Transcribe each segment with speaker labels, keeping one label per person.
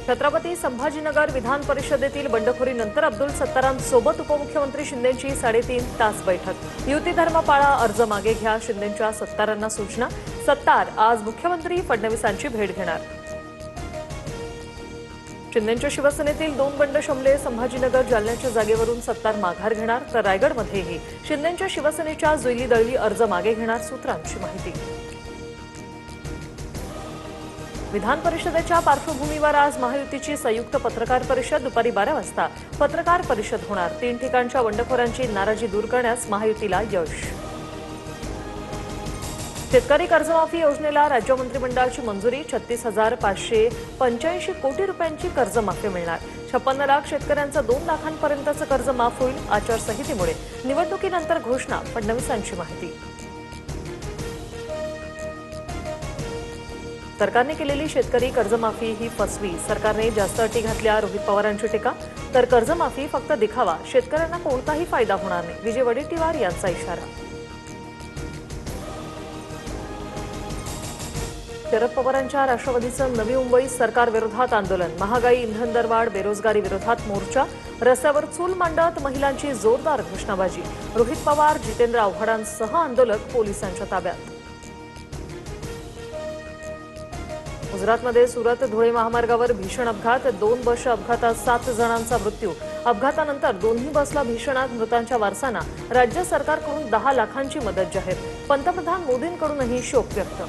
Speaker 1: छत्रपती संभाजीनगर विधान परिषदेतील बंडखोरीनंतर अब्दुल सत्तारांसोबत उपमुख्यमंत्री शिंदेंची 3.5 तास बैठक। युती धर्म पाळा, अर्ज मागे घ्या, शिंदेंच्या सत्तारांना सूचना। सत्तार आज मुख्यमंत्री फडणवीसांची भेट घेणार। शिंदेंच्या शिवसेनेतील 2 बंड शमले। संभाजीनगर जालन्याच्या जागेवरून सत्तार माघार घेणार, तर रायगडमध्येही शिंदेंच्या शिवसेनेच्या जुईली दळवी अर्ज मागे घेणार, सूत्रांची माहिती। विधान परिषदेच्या पार्श्वभूमीवर आज महायुतीची संयुक्त पत्रकार परिषद दुपारी 12 वाजता पत्रकार परिषद होणार। 3 ठिकाणच्या बंडखोरांची नाराजी दूर करण्यास महायुतीला यश। शेतकरी कर्जमाफी योजनेला राज्य मंत्रिमंडळाची मंजुरी। 36,585 कोटी रुपयांची कर्जमाफी मिळणार। 56 लाख शेतकऱ्यांचं 2 लाखांपर्यंतचं कर्ज माफ होईल। आचारसंहितेमुळे निवडणुकीनंतर घोषणा, फडणवीसांची माहिती। सरकारने केलेली शेतकरी कर्जमाफी ही फसवी, सरकारने जास्त अटी घातल्या, रोहित पवारांची टीका। तर कर्जमाफी फक्त दिखावा, शेतकऱ्यांना कोणताही फायदा होणार नाही, विजय वडेट्टीवार यांचा इशारा। शरद पवारांच्या राष्ट्रवादीचं नवी मुंबईत सरकारविरोधात आंदोलन। महागाई, इंधन दरवाढ, बेरोजगारी विरोधात मोर्चा। रस्त्यावर चूल मांडत महिलांची जोरदार घोषणाबाजी। रोहित पवार, जितेंद्र आव्हाडांसह आंदोलक पोलिसांच्या ताब्यात। गुजरातमध्ये सुरत धुळे महामार्गावर भीषण अपघात। 2 बसच्या अपघातात 7 जणांचा मृत्यू। अपघातानंतर दोन्ही बसला भीषण आग। मृतांच्या वारसांना राज्य सरकारकडून 10 लाखांची मदत जाहीर। पंतप्रधान मोदींकडूनही शोक व्यक्त।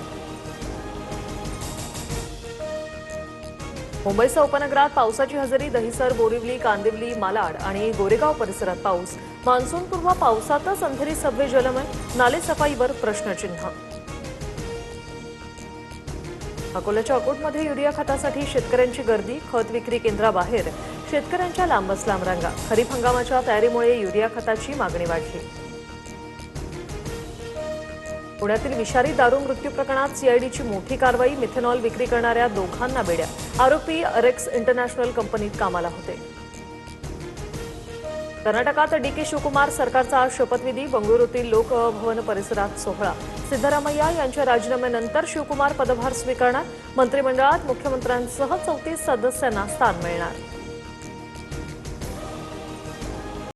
Speaker 1: मुंबईसह उपनगरात पावसाची हजेरी। दहिसर, बोरिवली, कांदिवली, मालाड आणि गोरेगाव परिसरात पाऊस। मान्सूनपूर्व पावसातच अंधेरी सबवे जलमय। नाले सफाईवर प्रश्नचिन्ह। अकोल्याच्या अकोटमध्ये युरिया खतासाठी शेतकऱ्यांची गर्दी। खत विक्री केंद्राबाहेर शेतकऱ्यांच्या लांबच लांब रांगा। खरीप हंगामाच्या तयारीमुळे युरिया खताची मागणी वाढली। पुण्यातील विषारी दारू मृत्यू प्रकरणात सीआयडीची मोठी कारवाई। मिथेनॉल विक्री करणाऱ्या दोघांना बेड्या। आरोपी रेक्स इंटरनॅशनल कंपनीत कामाला होते। कर्नाटकात डीके शिवकुमार सरकारचा आज शपथविधी। बंगळुरूतील लोकभवन परिसरात सोहळा। सिद्धरामय्या यांच्या राजीनाम्यानंतर शिवकुमार पदभार स्वीकारणार। मंत्रिमंडळात मुख्यमंत्र्यांसह 34 सदस्यांना स्थान मिळणार।